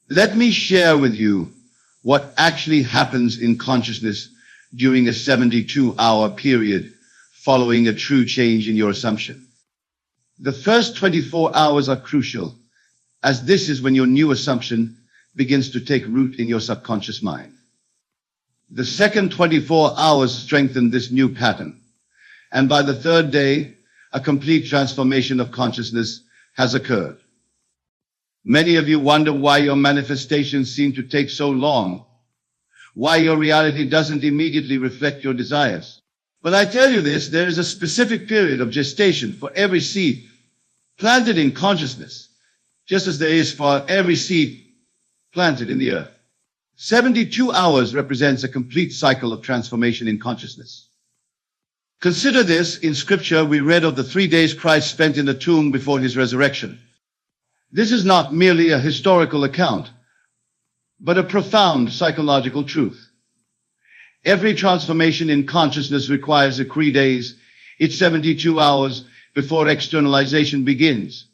Let me share with you what actually happens in consciousness during a 72-hour period following a true change in your assumption. The first 24 hours are crucial, as this is when your new assumption begins to take root in your subconscious mind. The second 24 hours strengthen this new pattern, and by the third day, a complete transformation of consciousness has occurred. Many of you wonder why your manifestations seem to take so long, why your reality doesn't immediately reflect your desires. But I tell you this, there is a specific period of gestation for every seed planted in consciousness, just as there is for every seed planted in the earth. 72 hours represents a complete cycle of transformation in consciousness. Consider this. In Scripture, we read of the 3 days Christ spent in the tomb before his resurrection. This is not merely a historical account, but a profound psychological truth. Every transformation in consciousness requires 3 days. It's 72 hours before externalization begins.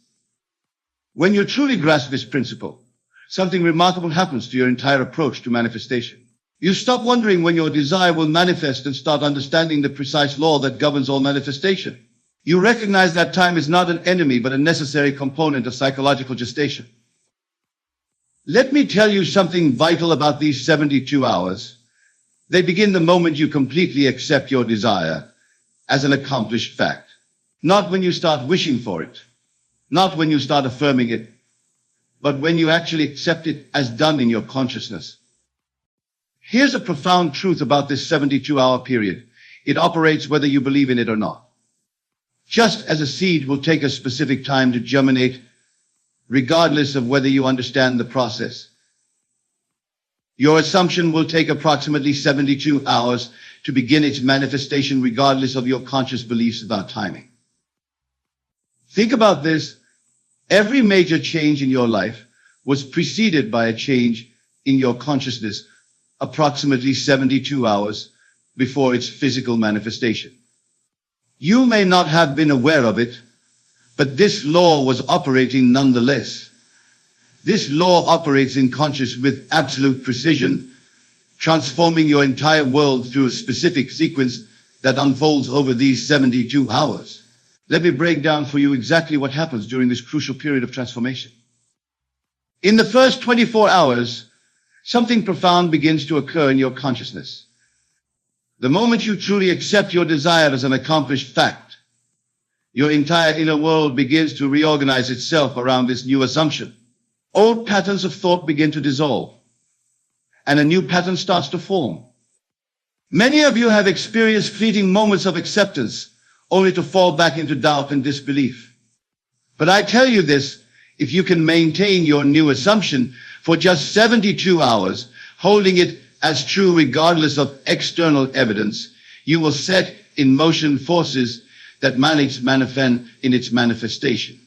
When you truly grasp this principle, something remarkable happens to your entire approach to manifestation. You stop wondering when your desire will manifest and start understanding the precise law that governs all manifestation. You recognize that time is not an enemy, but a necessary component of psychological gestation. Let me tell you something vital about these 72 hours. They begin the moment you completely accept your desire as an accomplished fact. Not when you start wishing for it, not when you start affirming it, but when you actually accept it as done in your consciousness. Here's a profound truth about this 72-hour period. It operates whether you believe in it or not. Just as a seed will take a specific time to germinate, regardless of whether you understand the process, your assumption will take approximately 72 hours to begin its manifestation, regardless of your conscious beliefs about timing. Think about this. Every major change in your life was preceded by a change in your consciousness approximately 72 hours before its physical manifestation. You may not have been aware of it, but this law was operating nonetheless. This law operates in consciousness with absolute precision, transforming your entire world through a specific sequence that unfolds over these 72 hours. Let me break down for you exactly what happens during this crucial period of transformation. In the first 24 hours, something profound begins to occur in your consciousness. The moment you truly accept your desire as an accomplished fact, your entire inner world begins to reorganize itself around this new assumption. Old patterns of thought begin to dissolve, and a new pattern starts to form. Many of you have experienced fleeting moments of acceptance, only to fall back into doubt and disbelief. But I tell you this, if you can maintain your new assumption for just 72 hours, holding it as true regardless of external evidence, you will set in motion forces that manifest in its manifestation.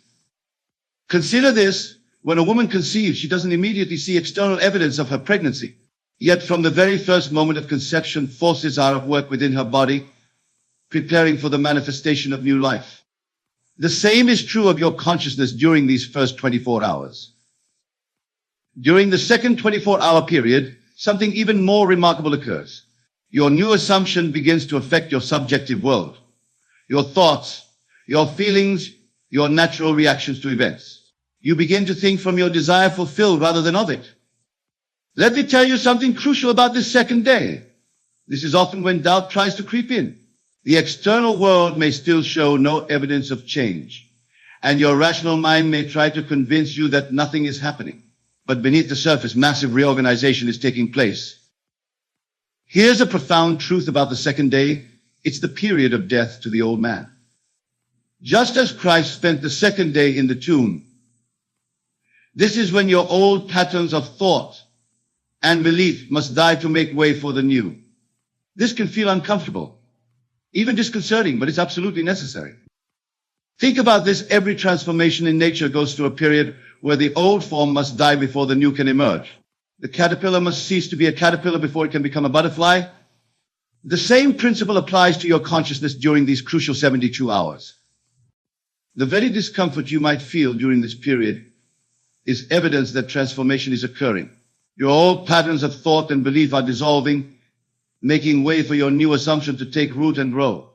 Consider this. When a woman conceives, she doesn't immediately see external evidence of her pregnancy. Yet from the very first moment of conception, forces are at work within her body, preparing for the manifestation of new life. The same is true of your consciousness during these first 24 hours. During the second 24-hour period, something even more remarkable occurs. Your new assumption begins to affect your subjective world, your thoughts, your feelings, your natural reactions to events. You begin to think from your desire fulfilled rather than of it. Let me tell you something crucial about this second day. This is often when doubt tries to creep in. The external world may still show no evidence of change, and your rational mind may try to convince you that nothing is happening. But beneath the surface, massive reorganization is taking place. Here's a profound truth about the second day. It's the period of death to the old man. Just as Christ spent the second day in the tomb, this is when your old patterns of thought and belief must die to make way for the new. This can feel uncomfortable, even disconcerting, but it's absolutely necessary. Think about this. Every transformation in nature goes through a period where the old form must die before the new can emerge. The caterpillar must cease to be a caterpillar before it can become a butterfly. The same principle applies to your consciousness during these crucial 72 hours. The very discomfort you might feel during this period is evidence that transformation is occurring. Your old patterns of thought and belief are dissolving, making way for your new assumption to take root and grow.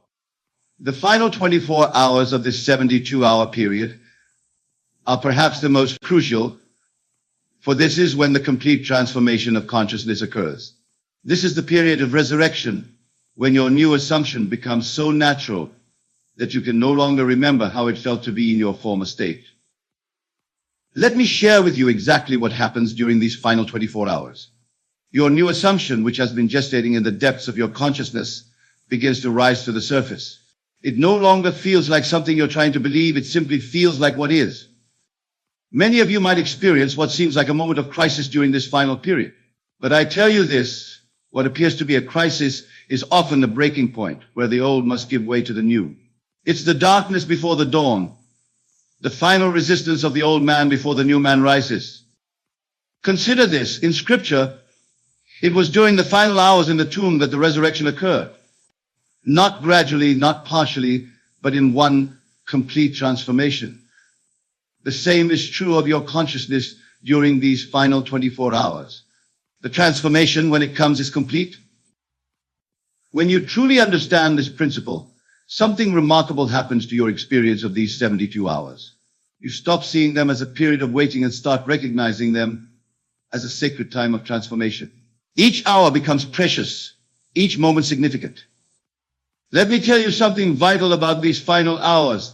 The final 24 hours of this 72-hour period are perhaps the most crucial, for this is when the complete transformation of consciousness occurs. This is the period of resurrection, when your new assumption becomes so natural that you can no longer remember how it felt to be in your former state. Let me share with you exactly what happens during these final 24 hours. Your new assumption, which has been gestating in the depths of your consciousness, begins to rise to the surface. It no longer feels like something you're trying to believe, it simply feels like what is. Many of you might experience what seems like a moment of crisis during this final period. But I tell you this, what appears to be a crisis is often the breaking point where the old must give way to the new. It's the darkness before the dawn, the final resistance of the old man before the new man rises. Consider this. In Scripture, it was during the final hours in the tomb that the resurrection occurred. Not gradually, not partially, but in one complete transformation. The same is true of your consciousness during these final 24 hours. The transformation, when it comes, is complete. When you truly understand this principle, something remarkable happens to your experience of these 72 hours. You stop seeing them as a period of waiting and start recognizing them as a sacred time of transformation. Each hour becomes precious, each moment significant. Let me tell you something vital about these final hours.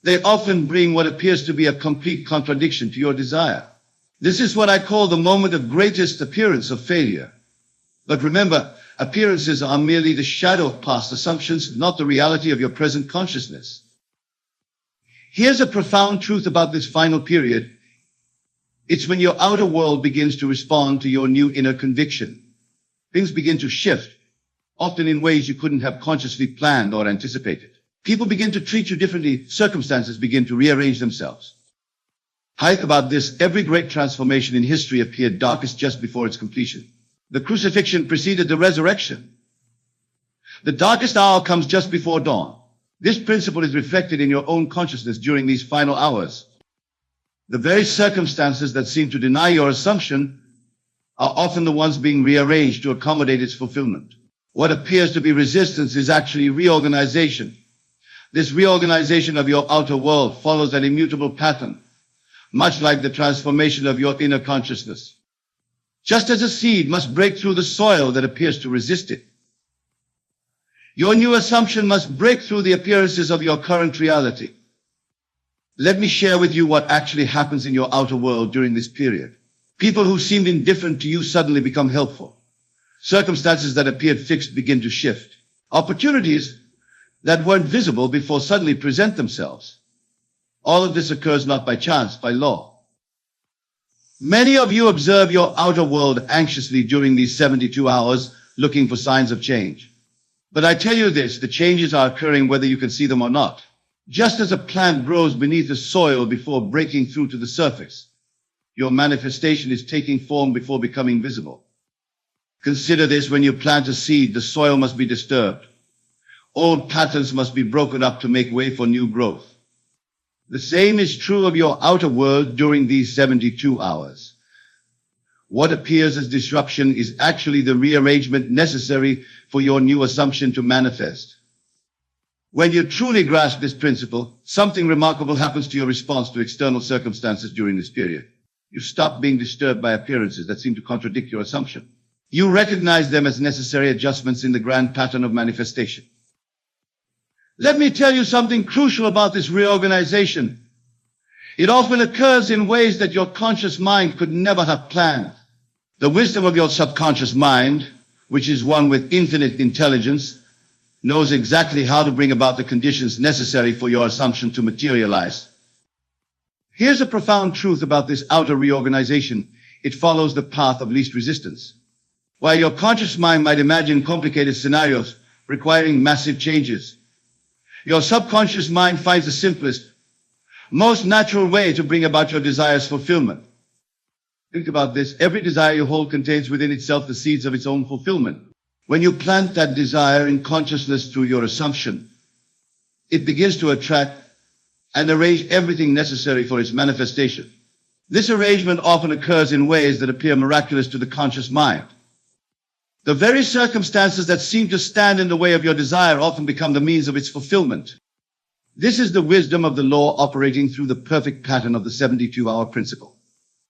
They often bring what appears to be a complete contradiction to your desire. This is what I call the moment of greatest appearance of failure. But remember, appearances are merely the shadow of past assumptions, not the reality of your present consciousness. Here's a profound truth about this final period. It's when your outer world begins to respond to your new inner conviction. Things begin to shift, often in ways you couldn't have consciously planned or anticipated. People begin to treat you differently. Circumstances begin to rearrange themselves. Think about this. Every great transformation in history appeared darkest just before its completion. The crucifixion preceded the resurrection. The darkest hour comes just before dawn. This principle is reflected in your own consciousness during these final hours. The very circumstances that seem to deny your assumption are often the ones being rearranged to accommodate its fulfillment. What appears to be resistance is actually reorganization. This reorganization of your outer world follows an immutable pattern, much like the transformation of your inner consciousness. Just as a seed must break through the soil that appears to resist it, your new assumption must break through the appearances of your current reality. Let me share with you what actually happens in your outer world during this period. People who seemed indifferent to you suddenly become helpful. Circumstances that appeared fixed begin to shift. Opportunities that weren't visible before suddenly present themselves. All of this occurs not by chance, by law. Many of you observe your outer world anxiously during these 72 hours, looking for signs of change. But I tell you this, the changes are occurring whether you can see them or not. Just as a plant grows beneath the soil before breaking through to the surface, your manifestation is taking form before becoming visible. Consider this: when you plant a seed, the soil must be disturbed. Old patterns must be broken up to make way for new growth. The same is true of your outer world during these 72 hours. What appears as disruption is actually the rearrangement necessary for your new assumption to manifest. When you truly grasp this principle, something remarkable happens to your response to external circumstances during this period. You stop being disturbed by appearances that seem to contradict your assumption. You recognize them as necessary adjustments in the grand pattern of manifestation. Let me tell you something crucial about this reorganization. It often occurs in ways that your conscious mind could never have planned. The wisdom of your subconscious mind, which is one with infinite intelligence, knows exactly how to bring about the conditions necessary for your assumption to materialize. Here's a profound truth about this outer reorganization. It follows the path of least resistance. While your conscious mind might imagine complicated scenarios requiring massive changes, your subconscious mind finds the simplest, most natural way to bring about your desire's fulfillment. Think about this. Every desire you hold contains within itself the seeds of its own fulfillment. When you plant that desire in consciousness through your assumption, it begins to attract and arrange everything necessary for its manifestation. This arrangement often occurs in ways that appear miraculous to the conscious mind. The very circumstances that seem to stand in the way of your desire often become the means of its fulfillment. This is the wisdom of the law operating through the perfect pattern of the 72-hour principle.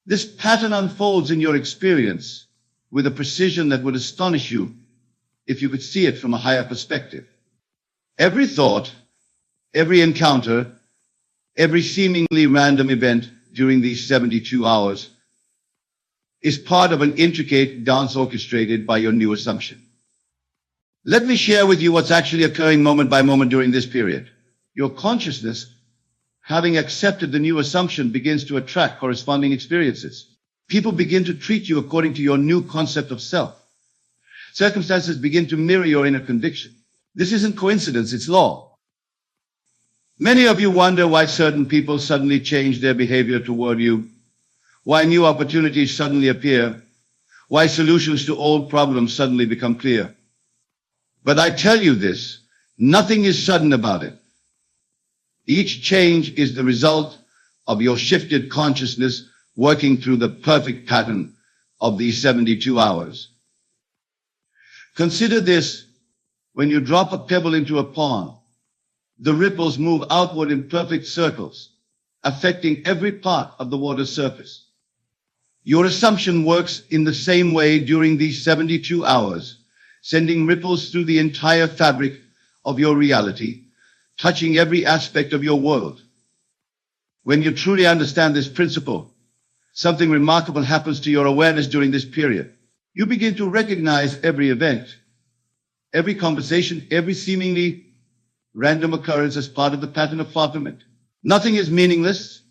This pattern unfolds in your experience with a precision that would astonish you if you could see it from a higher perspective. Every thought, every encounter, every seemingly random event during these 72 hours is part of an intricate dance orchestrated by your new assumption. Let me share with you what's actually occurring moment by moment during this period. Your consciousness, having accepted the new assumption, begins to attract corresponding experiences. People begin to treat you according to your new concept of self. Circumstances begin to mirror your inner conviction. This isn't coincidence, it's law. Many of you wonder why certain people suddenly change their behavior toward you, why new opportunities suddenly appear, why solutions to old problems suddenly become clear. But I tell you this, nothing is sudden about it. Each change is the result of your shifted consciousness working through the perfect pattern of these 72 hours. Consider this: when you drop a pebble into a pond, the ripples move outward in perfect circles, affecting every part of the water's surface. Your assumption works in the same way during these 72 hours, sending ripples through the entire fabric of your reality, touching every aspect of your world. When you truly understand this principle, something remarkable happens to your awareness during this period. You begin to recognize every event, every conversation, every seemingly random occurrence as part of the pattern of fulfillment. Nothing is meaningless.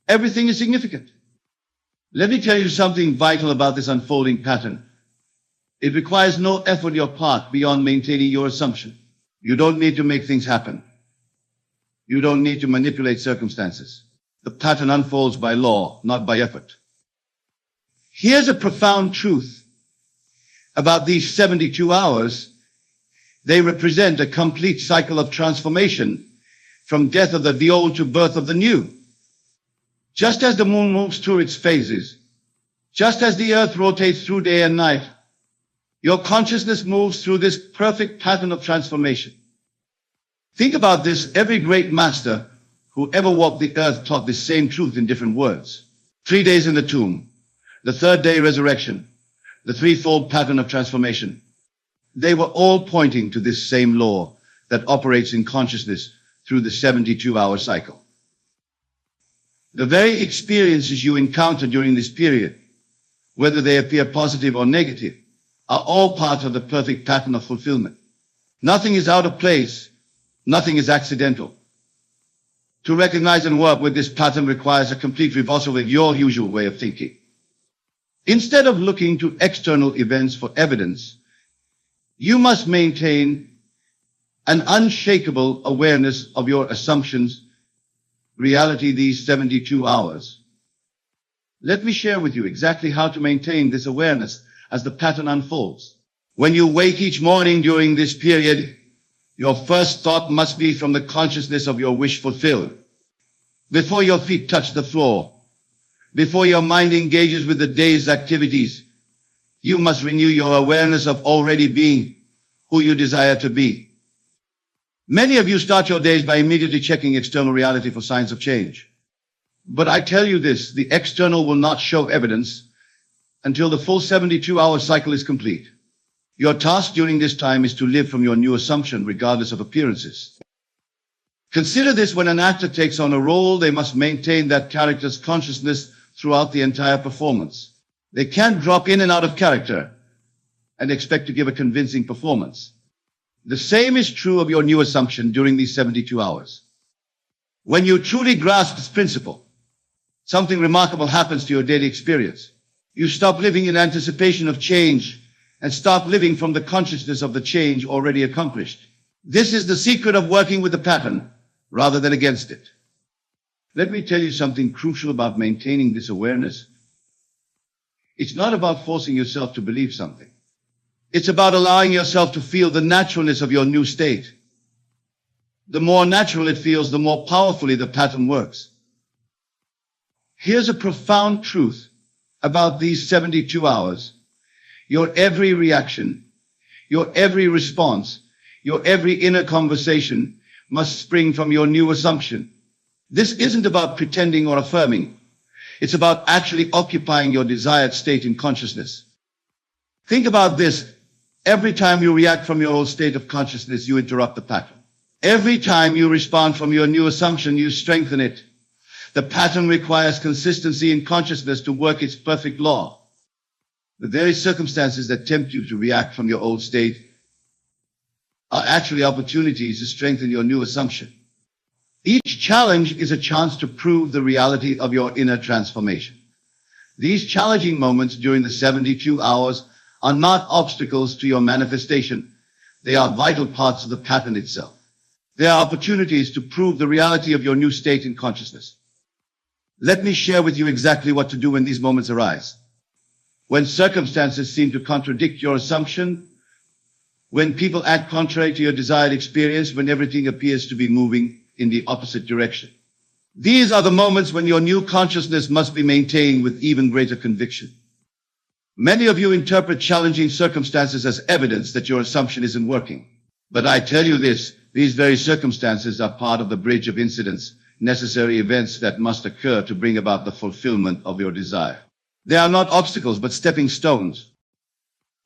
Everything is significant. Let me tell you something vital about this unfolding pattern. It requires no effort on your part beyond maintaining your assumption. You don't need to make things happen. You don't need to manipulate circumstances. The pattern unfolds by law, not by effort. Here's a profound truth about these 72 hours. They represent a complete cycle of transformation, from death of the old to birth of the new. Just as the moon moves through its phases, just as the earth rotates through day and night, your consciousness moves through this perfect pattern of transformation. Think about this. Every great master who ever walked the earth taught this same truth in different words. 3 days in the tomb, the third day resurrection, the threefold pattern of transformation. They were all pointing to this same law that operates in consciousness through the 72-hour cycle. The very experiences you encounter during this period, whether they appear positive or negative, are all part of the perfect pattern of fulfillment. Nothing is out of place. Nothing is accidental. To recognize and work with this pattern requires a complete reversal of your usual way of thinking. Instead of looking to external events for evidence, you must maintain an unshakable awareness of your assumptions, reality these 72 hours. Let me share with you exactly how to maintain this awareness as the pattern unfolds. When you wake each morning during this period, your first thought must be from the consciousness of your wish fulfilled. Before your feet touch the floor, before your mind engages with the day's activities, you must renew your awareness of already being who you desire to be. Many of you start your days by immediately checking external reality for signs of change. But I tell you this, the external will not show evidence until the full 72-hour cycle is complete. Your task during this time is to live from your new assumption regardless of appearances. Consider this: when an actor takes on a role, they must maintain that character's consciousness throughout the entire performance. They can't drop in and out of character and expect to give a convincing performance. The same is true of your new assumption during these 72 hours. When you truly grasp this principle, something remarkable happens to your daily experience. You stop living in anticipation of change and start living from the consciousness of the change already accomplished. This is the secret of working with the pattern rather than against it. Let me tell you something crucial about maintaining this awareness. It's not about forcing yourself to believe something. It's about allowing yourself to feel the naturalness of your new state. The more natural it feels, the more powerfully the pattern works. Here's a profound truth about these 72 hours. Your every reaction, your every response, your every inner conversation must spring from your new assumption. This isn't about pretending or affirming. It's about actually occupying your desired state in consciousness. Think about this. Every time you react from your old state of consciousness, you interrupt the pattern. Every time you respond from your new assumption, you strengthen it. The pattern requires consistency in consciousness to work its perfect law. The very circumstances that tempt you to react from your old state are actually opportunities to strengthen your new assumption. Each challenge is a chance to prove the reality of your inner transformation. These challenging moments during the 72 hours are not obstacles to your manifestation. They are vital parts of the pattern itself. They are opportunities to prove the reality of your new state in consciousness. Let me share with you exactly what to do when these moments arise. When circumstances seem to contradict your assumption, when people act contrary to your desired experience, when everything appears to be moving in the opposite direction. These are the moments when your new consciousness must be maintained with even greater conviction. Many of you interpret challenging circumstances as evidence that your assumption isn't working. But I tell you this, these very circumstances are part of the bridge of incidents, necessary events that must occur to bring about the fulfillment of your desire. They are not obstacles, but stepping stones.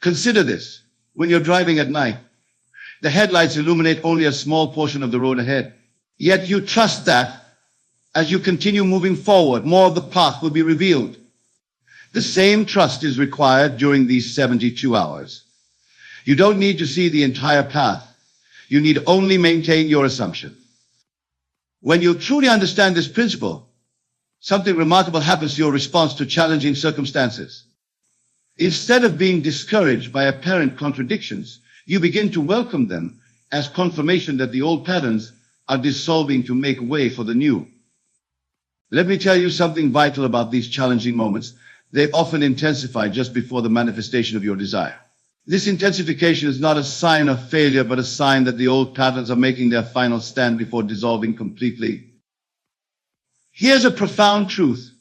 Consider this. When you're driving at night, the headlights illuminate only a small portion of the road ahead. Yet you trust that as you continue moving forward, more of the path will be revealed. The same trust is required during these 72 hours. You don't need to see the entire path. You need only maintain your assumption. When you truly understand this principle, something remarkable happens to your response to challenging circumstances. Instead of being discouraged by apparent contradictions, you begin to welcome them as confirmation that the old patterns are dissolving to make way for the new. Let me tell you something vital about these challenging moments. They often intensify just before the manifestation of your desire. This intensification is not a sign of failure, but a sign that the old patterns are making their final stand before dissolving completely. Here's a profound truth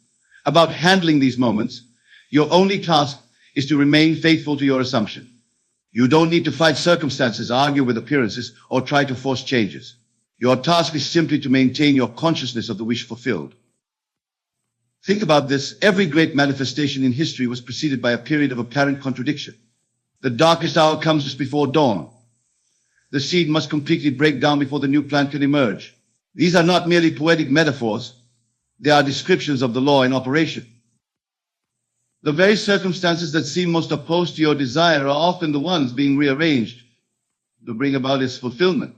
about handling these moments. Your only task is to remain faithful to your assumption. You don't need to fight circumstances, argue with appearances, or try to force changes. Your task is simply to maintain your consciousness of the wish fulfilled. Think about this. Every great manifestation in history was preceded by a period of apparent contradiction. The darkest hour comes just before dawn. The seed must completely break down before the new plant can emerge. These are not merely poetic metaphors. They are descriptions of the law in operation. The very circumstances that seem most opposed to your desire are often the ones being rearranged to bring about its fulfillment.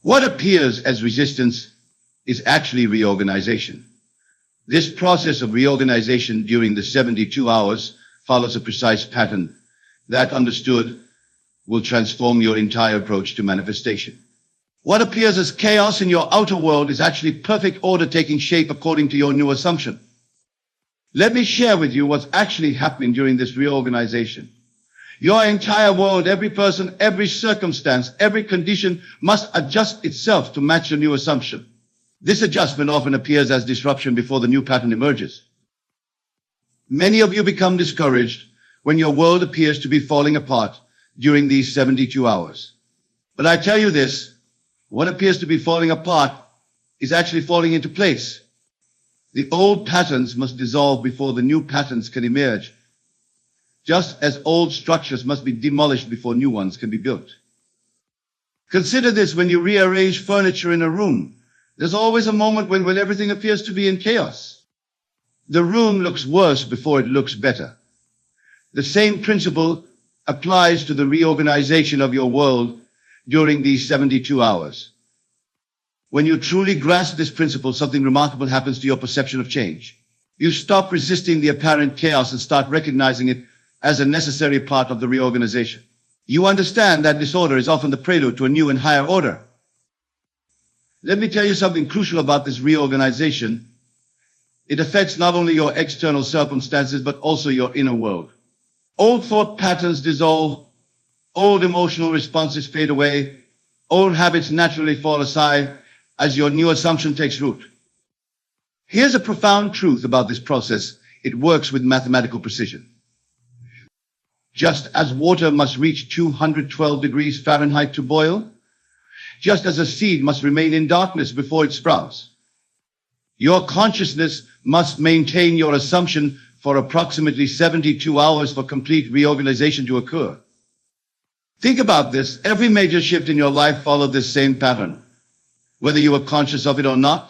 What appears as resistance is actually reorganization. This process of reorganization during the 72 hours follows a precise pattern that, understood, will transform your entire approach to manifestation. What appears as chaos in your outer world is actually perfect order taking shape according to your new assumption. Let me share with you what's actually happening during this reorganization. Your entire world, every person, every circumstance, every condition must adjust itself to match the new assumption. This adjustment often appears as disruption before the new pattern emerges. Many of you become discouraged when your world appears to be falling apart during these 72 hours. But I tell you this, what appears to be falling apart is actually falling into place. The old patterns must dissolve before the new patterns can emerge, just as old structures must be demolished before new ones can be built. Consider this: when you rearrange furniture in a room, there's always a moment when everything appears to be in chaos. The room looks worse before it looks better. The same principle applies to the reorganization of your world during these 72 hours. When you truly grasp this principle, something remarkable happens to your perception of change. You stop resisting the apparent chaos and start recognizing it as a necessary part of the reorganization. You understand that disorder is often the prelude to a new and higher order. Let me tell you something crucial about this reorganization. It affects not only your external circumstances, but also your inner world. Old thought patterns dissolve, old emotional responses fade away, old habits naturally fall aside as your new assumption takes root. Here's a profound truth about this process. It works with mathematical precision. Just as water must reach 212 degrees Fahrenheit to boil, just as a seed must remain in darkness before it sprouts, your consciousness must maintain your assumption for approximately 72 hours for complete reorganization to occur. Think about this. Every major shift in your life followed this same pattern, whether you were conscious of it or not.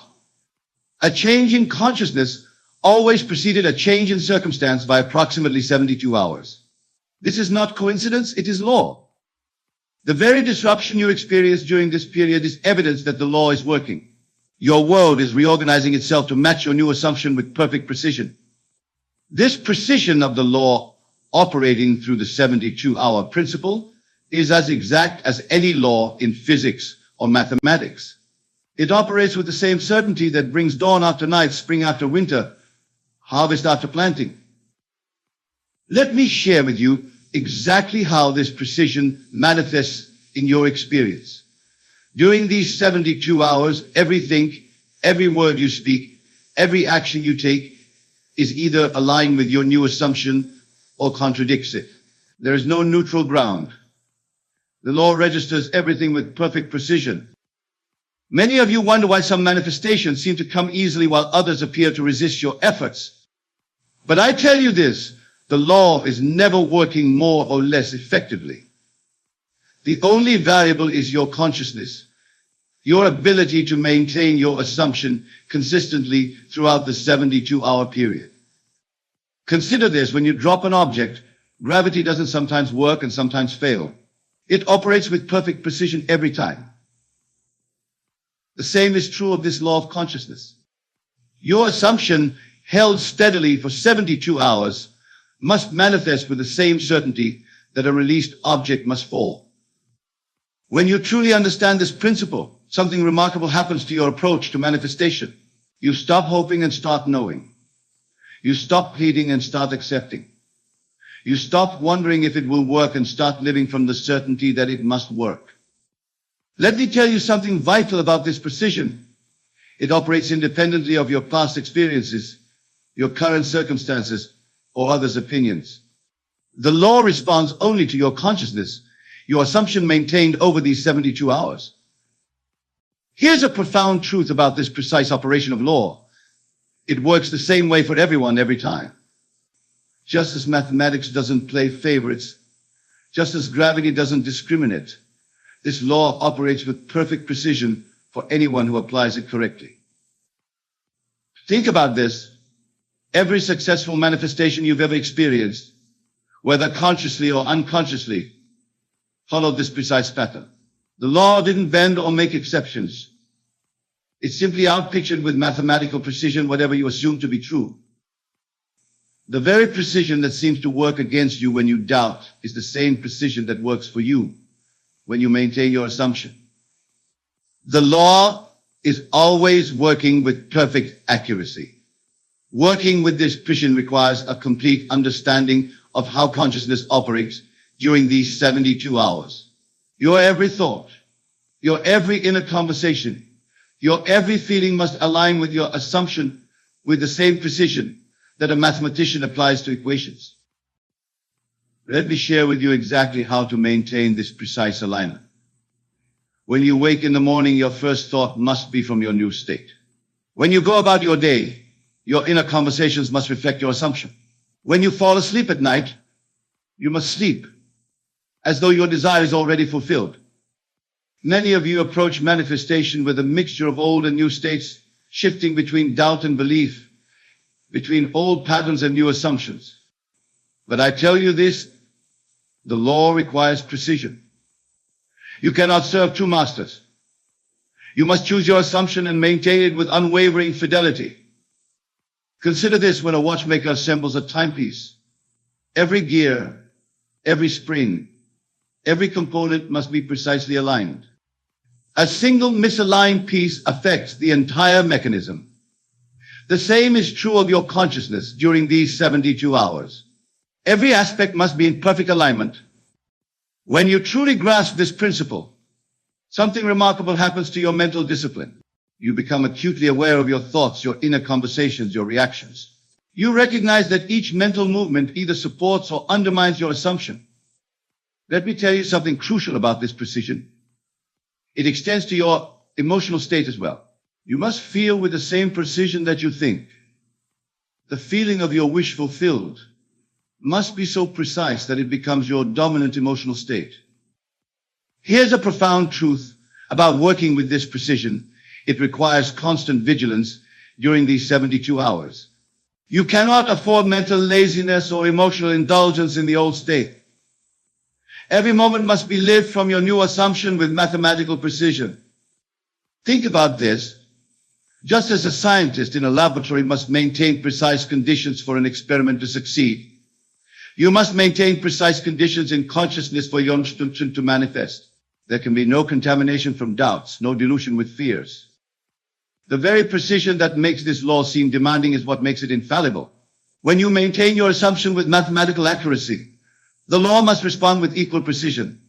A change in consciousness always preceded a change in circumstance by approximately 72 hours. This is not coincidence, it is law. The very disruption you experience during this period is evidence that the law is working. Your world is reorganizing itself to match your new assumption with perfect precision. This precision of the law operating through the 72-hour principle is as exact as any law in physics or mathematics. It operates with the same certainty that brings dawn after night, spring after winter, harvest after planting. Let me share with you exactly how this precision manifests in your experience. During these 72 hours, everything, every word you speak, every action you take is either aligned with your new assumption or contradicts it. There is no neutral ground. The law registers everything with perfect precision. Many of you wonder why some manifestations seem to come easily while others appear to resist your efforts. But I tell you this, the law is never working more or less effectively. The only variable is your consciousness, your ability to maintain your assumption consistently throughout the 72-hour period. Consider this: when you drop an object, gravity doesn't sometimes work and sometimes fail. It operates with perfect precision every time. The same is true of this law of consciousness. Your assumption, held steadily for 72 hours, must manifest with the same certainty that a released object must fall. When you truly understand this principle, something remarkable happens to your approach to manifestation. You stop hoping and start knowing. You stop pleading and start accepting. You stop wondering if it will work and start living from the certainty that it must work. Let me tell you something vital about this precision. It operates independently of your past experiences, your current circumstances, or others' opinions. The law responds only to your consciousness, your assumption maintained over these 72 hours. Here's a profound truth about this precise operation of law. It works the same way for everyone every time. Just as mathematics doesn't play favorites, just as gravity doesn't discriminate, this law operates with perfect precision for anyone who applies it correctly. Think about this. Every successful manifestation you've ever experienced, whether consciously or unconsciously, followed this precise pattern. The law didn't bend or make exceptions. It simply outpictured with mathematical precision whatever you assumed to be true. The very precision that seems to work against you when you doubt is the same precision that works for you when you maintain your assumption. The law is always working with perfect accuracy. Working with this precision requires a complete understanding of how consciousness operates during these 72 hours. Your every thought, your every inner conversation, your every feeling must align with your assumption with the same precision that a mathematician applies to equations. Let me share with you exactly how to maintain this precise alignment. When you wake in the morning, your first thought must be from your new state. When you go about your day, your inner conversations must reflect your assumption. When you fall asleep at night, you must sleep as though your desire is already fulfilled. Many of you approach manifestation with a mixture of old and new states, shifting between doubt and belief, between old patterns and new assumptions. But I tell you this, the law requires precision. You cannot serve two masters. You must choose your assumption and maintain it with unwavering fidelity. Consider this: when a watchmaker assembles a timepiece, every gear, every spring, every component must be precisely aligned. A single misaligned piece affects the entire mechanism. The same is true of your consciousness during these 72 hours. Every aspect must be in perfect alignment. When you truly grasp this principle, something remarkable happens to your mental discipline. You become acutely aware of your thoughts, your inner conversations, your reactions. You recognize that each mental movement either supports or undermines your assumption. Let me tell you something crucial about this precision. It extends to your emotional state as well. You must feel with the same precision that you think. The feeling of your wish fulfilled must be so precise that it becomes your dominant emotional state. Here's a profound truth about working with this precision. It requires constant vigilance during these 72 hours. You cannot afford mental laziness or emotional indulgence in the old state. Every moment must be lived from your new assumption with mathematical precision. Think about this. Just as a scientist in a laboratory must maintain precise conditions for an experiment to succeed, you must maintain precise conditions in consciousness for your instruction to manifest. There can be no contamination from doubts, no dilution with fears. The very precision that makes this law seem demanding is what makes it infallible. When you maintain your assumption with mathematical accuracy, the law must respond with equal precision.